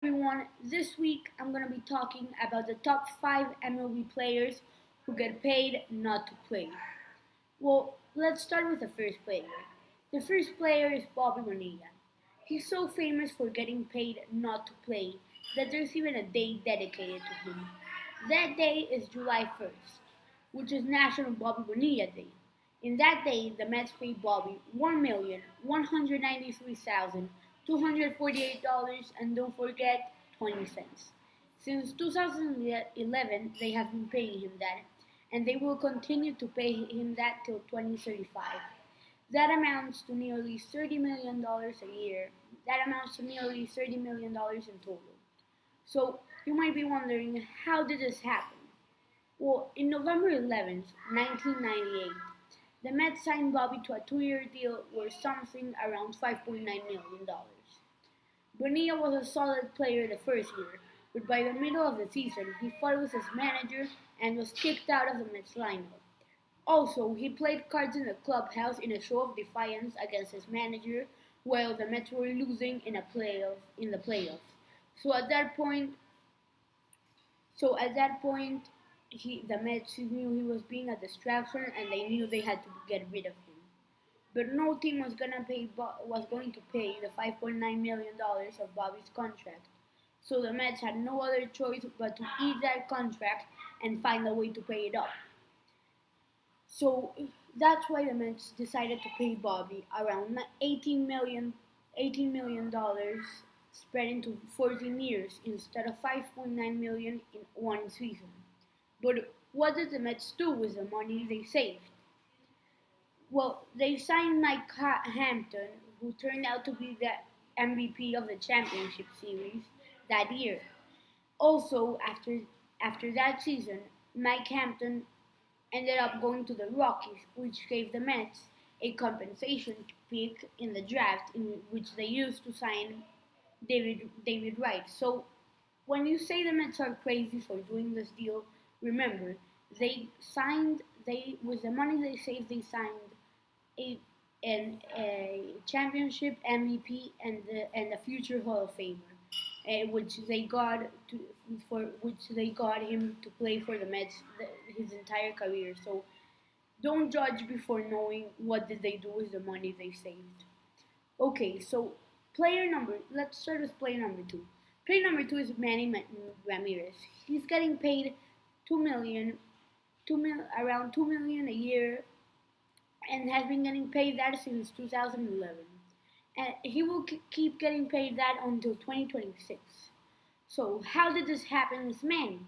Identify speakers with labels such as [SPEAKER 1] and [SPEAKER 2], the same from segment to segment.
[SPEAKER 1] Everyone. This week I'm going to be talking about the top 5 MLB players who get paid not to play. Well, let's start with the first player. The first player is Bobby Bonilla. He's so famous for getting paid not to play that there's even a day dedicated to him. That day is July 1st, which is National Bobby Bonilla Day. In that day, the Mets pay Bobby $1,193,248 and don't forget 20 cents. Since 2011, they have been paying him that, and they will continue to pay him that till 2035. That amounts to nearly $30 million a year. That amounts to nearly $30 million in total. So you might be wondering, how did this happen? Well, in November 11th, 1998, the Mets signed Bobby to a 2-year deal worth something around $5.9 million. Bonilla was a solid player the first year, but by the middle of the season, he fought with his manager and was kicked out of the Mets lineup. Also, he played cards in the clubhouse in a show of defiance against his manager while the Mets were losing in the playoffs. So at that point, the Mets knew he was being a distraction, and they knew they had to get rid of him. But no team was going to pay the $5.9 million of Bobby's contract. So the Mets had no other choice but to eat that contract and find a way to pay it up. So that's why the Mets decided to pay Bobby around $18 million spread into 14 years instead of $5.9 million in one season. But what did the Mets do with the money they saved? Well, they signed Mike Hampton, who turned out to be the MVP of the championship series that year. Also, after that season, Mike Hampton ended up going to the Rockies, which gave the Mets a compensation pick in the draft, in which they used to sign David Wright. So when you say the Mets are crazy for doing this deal, remember they with the money they saved, they signed a a championship MVP and a future Hall of Famer, which they got to for which they got him to play for the Mets his entire career. So don't judge before knowing what did they do with the money they saved. Okay, so let's start with player number two. Player number two is Ramirez. He's getting paid 2 million, around 2 million a year, and has been getting paid that since 2011. And he will keep getting paid that until 2026. So how did this happen with Manny?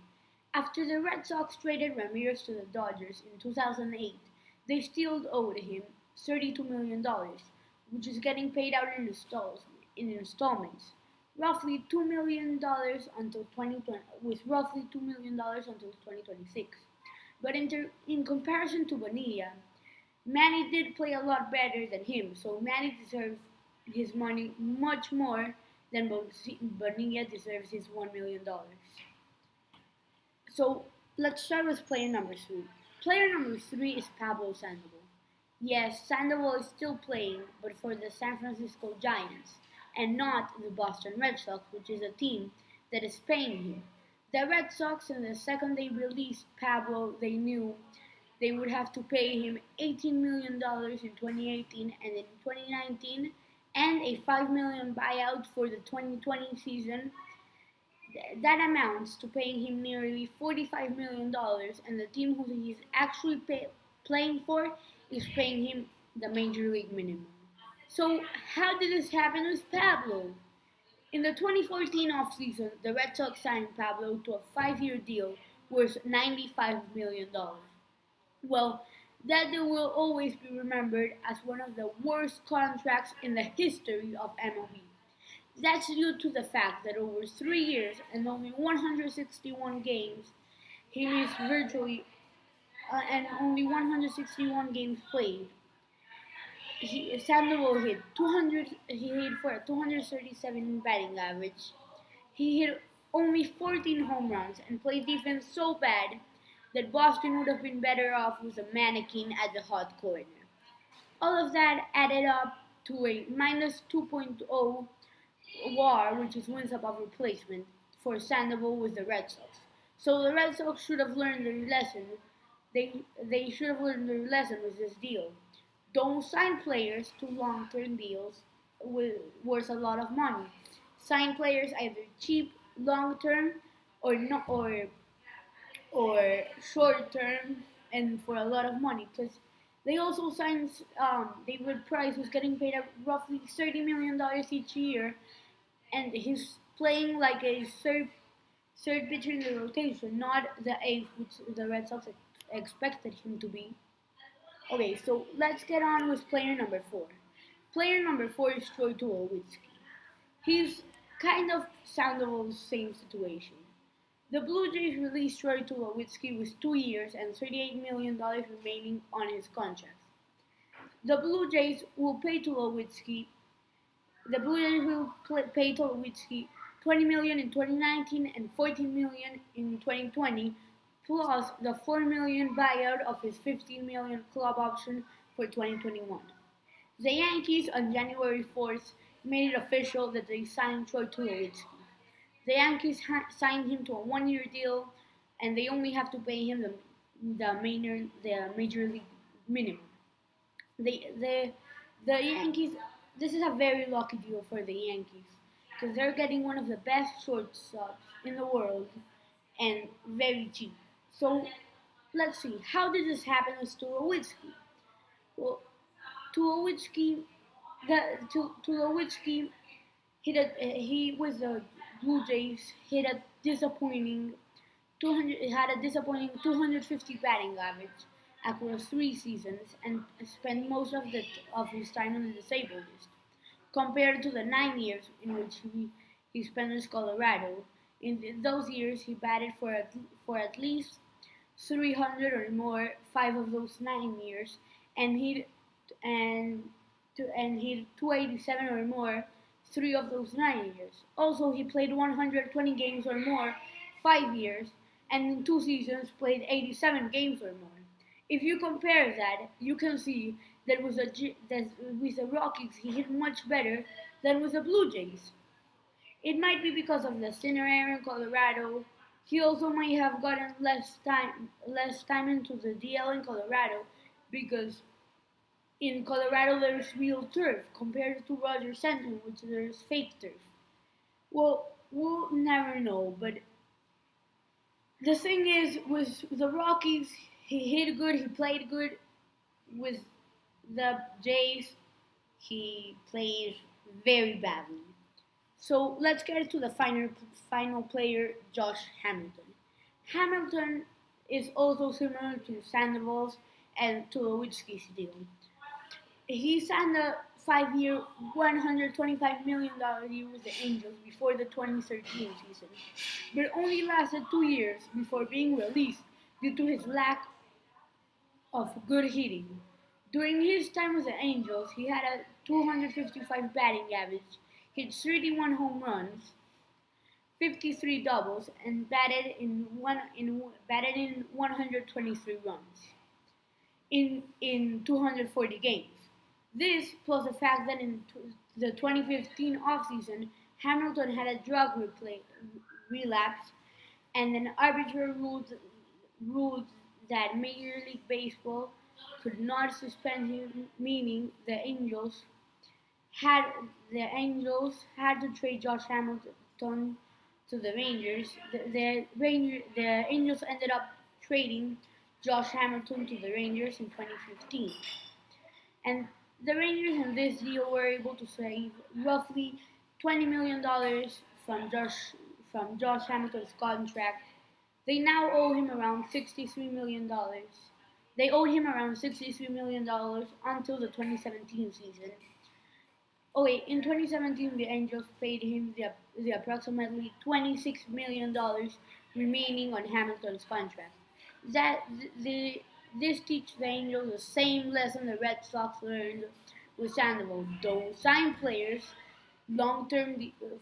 [SPEAKER 1] After the Red Sox traded Ramirez to the Dodgers in 2008, they still owed him $32 million, which is getting paid out in installments, roughly $2 million until 2020, with roughly $2 million until 2026. But in comparison to Bonilla, Manny did play a lot better than him, so Manny deserves his money much more than Bonilla deserves his $1 million. So let's start with player number three. Player number three is Pablo Sandoval. Yes, Sandoval is still playing, but for the San Francisco Giants, and not the Boston Red Sox, which is a team that is paying him. The Red Sox, in the second they released Pablo, they knew they would have to pay him $18 million in 2018 and in 2019, and a $5 million buyout for the 2020 season. That amounts to paying him nearly $45 million, and the team who he's actually playing for is paying him the major league minimum. So, how did this happen with Pablo? In the 2014 offseason, the Red Sox signed Pablo to a 5-year deal worth $95 million. Well, that deal will always be remembered as one of the worst contracts in the history of MLB. That's due to the fact that over 3 years and only 161 games, he missed virtually, and only 161 games played. Sandoval hit 200. He hit for a 237 batting average. He hit only 14 home runs and played defense so bad that Boston would have been better off with a mannequin at the hot corner. All of that added up to a minus 2.0 WAR, which is wins above replacement, for Sandoval with the Red Sox. So the Red Sox should have learned their lesson. They should have learned their lesson with this deal. Don't sign players to long-term deals with worth a lot of money. Sign players either cheap, long-term, or no, or short-term and for a lot of money. Because they also signed David Price, who's getting paid roughly $30 million each year, and he's playing like a third pitcher in the rotation, not the eighth, which the Red Sox expected him to be. Okay, so let's get on with player number 4. Player number 4 is Troy Tulowitzki. He's kind of Sandoval's same situation. The Blue Jays released Troy Tulowitzki with 2 years and $38 million remaining on his contract. The Blue Jays will pay Tulowitzki The Blue Jays will pay Tulowitzki $20 million in 2019 and $14 million in 2020, plus the $4 million buyout of his $15 million club option for 2021. The Yankees on January 4th made it official that they signed Troy Tulowitzki. The Yankees signed him to a 1-year deal, and they only have to pay him the major league minimum. The Yankees. This is a very lucky deal for the Yankees because they're getting one of the best shortstops in the world and very cheap. So let's see, how did this happen with Tulowitzki? Well, Tulowitzki, Tulowitzki he with the Blue Jays hit a disappointing 250 batting average across 3 seasons and spent most of his time on the disabled list, compared to the 9 years in which he spent in Colorado. In those years, he batted for at least 300 or more 5 of those 9 years, and he 287 or more 3 of those 9 years. Also, he played 120 games or more 5 years, and in 2 seasons played 87 games or more. If you compare that, you can see that with the Rockies he hit much better than with the Blue Jays. It might be because of the thinner air in Colorado. He also might have gotten less time into the DL in Colorado because in Colorado there's real turf compared to Rogers Center, which there's fake turf. Well, we'll never know, but the thing is, with the Rockies, he hit good, he played good. With the Jays, he played very badly. So let's get to the final player, Josh Hamilton. Hamilton is also similar to Sandoval's and Tulowitzki's deal. He signed a 5-year, $125 million deal with the Angels before the 2013 season, but only lasted 2 years before being released due to his lack of good hitting. During his time with the Angels, he had a 255 batting average, hit 31 home runs, 53 doubles, and batted in 123 runs in 240 games. This, plus the fact that in the 2015 offseason, Hamilton had a drug relapse, and an arbiter ruled that Major League Baseball could not suspend him, meaning the Angels had to trade Josh Hamilton to the Rangers. The Angels ended up trading Josh Hamilton to the Rangers in 2015, and the Rangers in this deal were able to save roughly $20 million from Josh Hamilton's contract. They now owe him around $63 million. They owed him around $63 million until the 2017 season. In 2017, the Angels paid him the approximately $26 million remaining on Hamilton's contract. This teaches the Angels the same lesson the Red Sox learned with Sandoval: don't sign players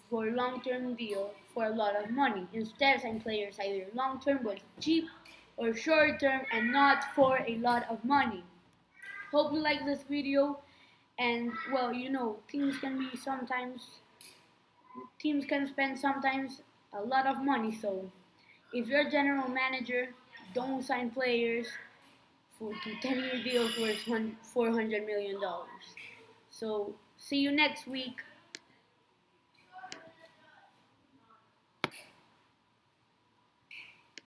[SPEAKER 1] for long-term deal for a lot of money. Instead, sign players either long-term but cheap or short-term and not for a lot of money. Hope you like this video, and well, things can be sometimes Teams can spend sometimes a lot of money, so if you're a general manager, don't sign players to 10-year deals worth $400 million. So see you next week.